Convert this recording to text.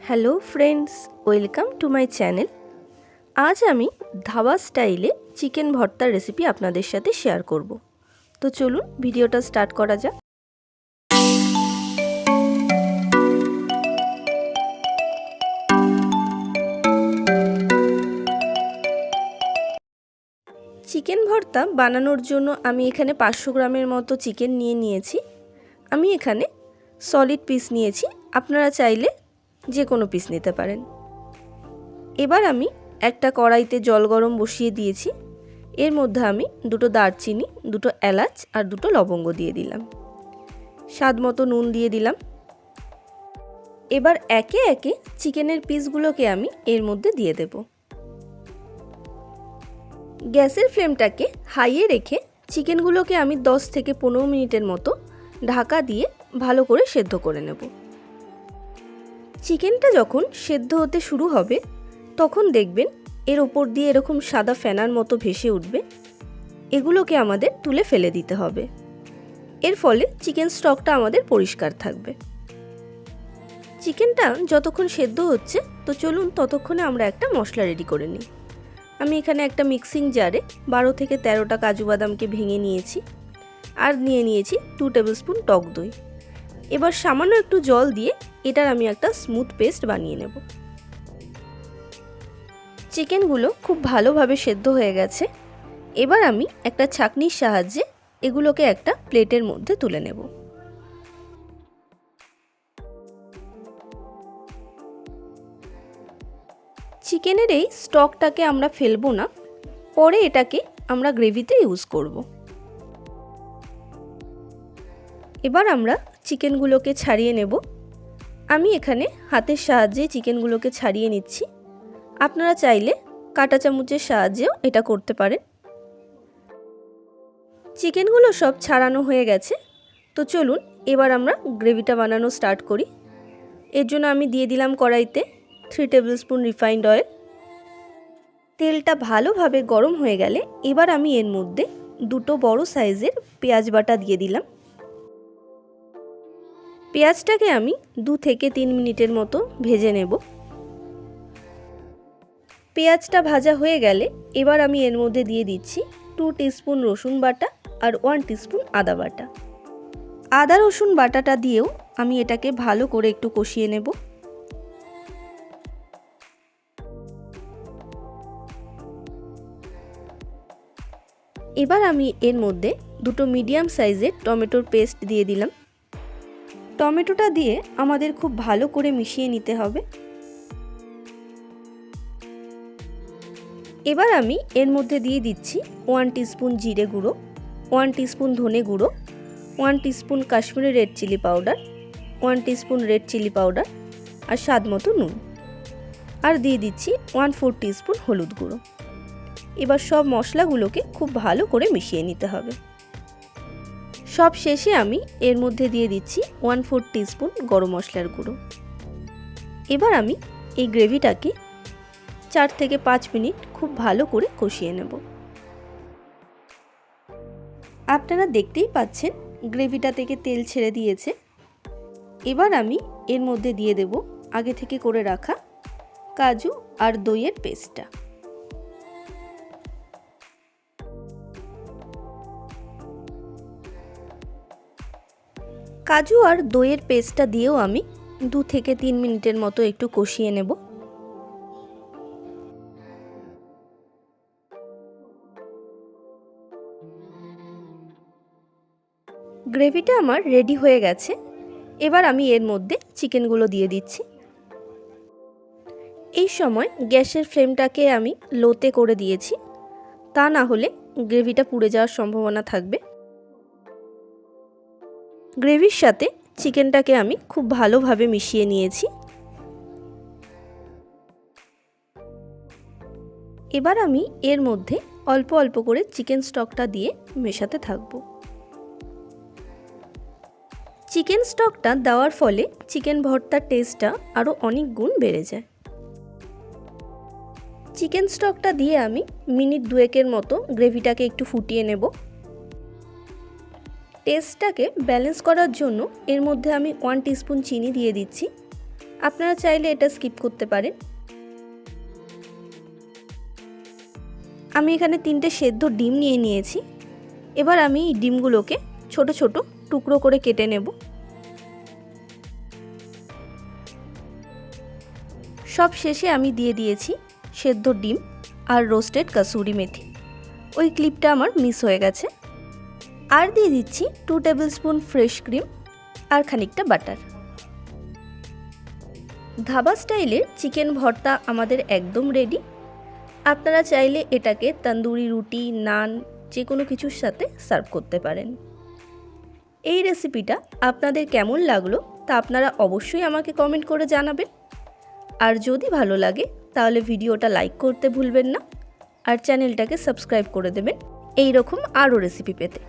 Hello friends, welcome to my channel. আজ আমি ধাবা স্টাইলে চিকেন ভর্তার রেসিপি আপনাদের সাথে শেয়ার করব। তো চলুন ভিডিওটা স্টার্ট করা যাক। চিকেন ভর্তা বানানোর জন্য আমি এখানে 500 গ্রামের মতো চিকেন নিয়েছি। আমি এখানে সলিড পিস নিয়েছি, আপনারা চাইলে যে কোনো পিস নিতে পারেন। এবার আমি একটা কড়াইতে জল গরম বসিয়ে দিয়েছি। এর মধ্যে আমি দুটো দারচিনি, দুটো এলাচ আর দুটো লবঙ্গ দিয়ে দিলাম। স্বাদ মতো নুন দিয়ে দিলাম। এবার একে একে চিকেনের পিসগুলোকে আমি এর মধ্যে দিয়ে দেব। গ্যাসের ফ্লেমটাকে হাইয়ে রেখে চিকেনগুলোকে আমি 10 থেকে 15 মিনিটের মতো ঢাকা দিয়ে ভালো করে সেদ্ধ করে নেব। চিকেনটা যখন সেদ্ধ হতে শুরু হবে তখন দেখবেন এর ওপর দিয়ে এরকম সাদা ফেনার মতো ভেসে উঠবে। এগুলোকে আমাদের তুলে ফেলে দিতে হবে। এর ফলে চিকেন স্টকটা আমাদের পরিষ্কার থাকবে। চিকেনটা যতক্ষণ সেদ্ধ হচ্ছে তো চলুন ততক্ষণে আমরা একটা মশলা রেডি করে নিই। আমি এখানে একটা মিক্সিং জারে 12 থেকে 13টা কাজু বাদামকে ভেঙে নিয়েছি আর নিয়েছি 2 টেবিল স্পুন টক দই। এবার সামান্য একটু জল দিয়ে এটার আমি একটা স্মুথ পেস্ট বানিয়ে নেব। চিকেনগুলো খুব ভালোভাবে সেদ্ধ হয়ে গেছে। এবার আমি একটা ছাঁকনির সাহায্যে এগুলোকে একটা প্লেটের মধ্যে তুলে নেব। চিকেনের এই স্টকটাকে আমরা ফেলবো না, পরে এটাকে আমরা গ্রেভিতে ইউজ করব। এবার আমরা চিকেনগুলোকে ছাড়িয়ে নেব। আমি এখানে হাতের সাহায্যে চিকেনগুলোকে ছাড়িয়ে নিচ্ছি। আপনারা চাইলে কাঁটা চামচের সাহায্যেও এটা করতে পারেন। চিকেনগুলো সব ছাড়ানো হয়ে গেছে। তো চলুন এবার আমরা গ্রেভিটা বানানো স্টার্ট করি। এর জন্য আমি দিয়ে দিলাম কড়াইতে 3 টেবিল স্পুন রিফাইন্ড অয়েল। তেলটা ভালোভাবে গরম হয়ে গেলে এবার আমি এর মধ্যে দুটো বড় সাইজের পেঁয়াজ বাটা দিয়ে দিলাম। পেঁয়াজটাকে আমি 2 থেকে 3 মিনিটের মতো ভেজে নেব। পেঁয়াজটা ভাজা হয়ে গেলে এবার আমি এর মধ্যে দিয়ে দিচ্ছি 2 টিস্পুন রসুন বাটা আর 1 টিস্পুন আদা বাটা। আদা রসুন বাটাটা দিয়েও আমি এটাকে ভালো করে একটু কষিয়ে নেব। এবার আমি এর মধ্যে দুটো মিডিয়াম সাইজের টমেটোর পেস্ট দিয়ে দিলাম। টমেটোটা দিয়ে আমাদের খুব ভালো করে মিশিয়ে নিতে হবে। এবার আমি এর মধ্যে দিয়ে দিচ্ছি 1 টিস্পুন জিরে গুঁড়ো, 1 টিস্পুন ধনে গুঁড়ো, 1 teaspoon Kashmiri red chilli powder, 1 teaspoon red chilli powder আর স্বাদ মতো নুন, আর দিয়ে দিচ্ছি 1/4 টিস্পুন হলুদ গুঁড়ো। এবার সব মশলাগুলোকে খুব ভালো করে মিশিয়ে নিতে হবে। সব শেষে আমি এর মধ্যে দিয়ে দিচ্ছি 1/4 টিস্পুন গরম মশলার গুঁড়ো। এবার আমি এই গ্রেভিটাকে 4 থেকে 5 মিনিট খুব ভালো করে কষিয়ে নেব। আপনারা দেখতেই পাচ্ছেন গ্রেভিটা থেকে তেল ছেড়ে দিয়েছে। এবার আমি এর মধ্যে দিয়ে দেব আগে থেকে করে রাখা কাজু আর দইয়ের পেস্টটা। কাজু আর দইয়ের পেস্টটা দিয়েও আমি 2 থেকে 3 মিনিটের মতো একটু কষিয়ে নেব। গ্রেভিটা আমার রেডি হয়ে গেছে। এবার আমি এর মধ্যে চিকেনগুলো দিয়ে দিচ্ছি। এই সময় গ্যাসের ফ্লেমটাকে আমি লোতে করে দিয়েছি, তা না হলে গ্রেভিটা পুড়ে যাওয়ার সম্ভাবনা থাকবে। গ্রেভির সাথে চিকেনটাকে আমি খুব ভালোভাবে মিশিয়ে নিয়েছি। এবার আমি এর মধ্যে অল্প অল্প করে চিকেন স্টকটা দিয়ে মেশাতে থাকব। চিকেন স্টকটা দেওয়ার ফলে চিকেন ভর্তার টেস্টটা আরও অনেক গুণ বেড়ে যায়। চিকেন স্টকটা দিয়ে আমি মিনিট 2 মতো গ্রেভিটাকে একটু ফুটিয়ে নেব। টেস্টটাকে ব্যালেন্স করার জন্য এর মধ্যে আমি 1 টিস্পুন চিনি দিয়ে দিচ্ছি আপনারা চাইলে এটা স্কিপ করতে পারেন। আমি এখানে 3টে সেদ্ধ ডিম নিয়ে নিয়েছি। এবার আমি ডিমগুলোকে ছোট ছোট টুকরো করে কেটে নেব। সব শেষে আমি দিয়ে দিয়েছি সেদ্ধ ডিম আর রোস্টেড কাসুরি মেথি। ওই ক্লিপটা আমার মিস হয়ে গেছে। আর দিয়ে দিচ্ছি 2 টেবিল স্পুন ফ্রেশ ক্রিম আর খানিকটা বাটার। ধাবা স্টাইলের চিকেন ভর্তা আমাদের একদম রেডি। আপনারা চাইলে এটাকে তন্দুরি রুটি, নান যে কোনো কিছুর সাথে সার্ভ করতে পারেন। এই রেসিপিটা আপনাদের কেমন লাগলো তা আপনারা অবশ্যই আমাকে কমেন্ট করে জানাবেন। আর যদি ভালো লাগে তাহলে ভিডিওটা লাইক করতে ভুলবেন না আর চ্যানেলটাকে সাবস্ক্রাইব করে দেবেন এই রকম আরও রেসিপি পেতে।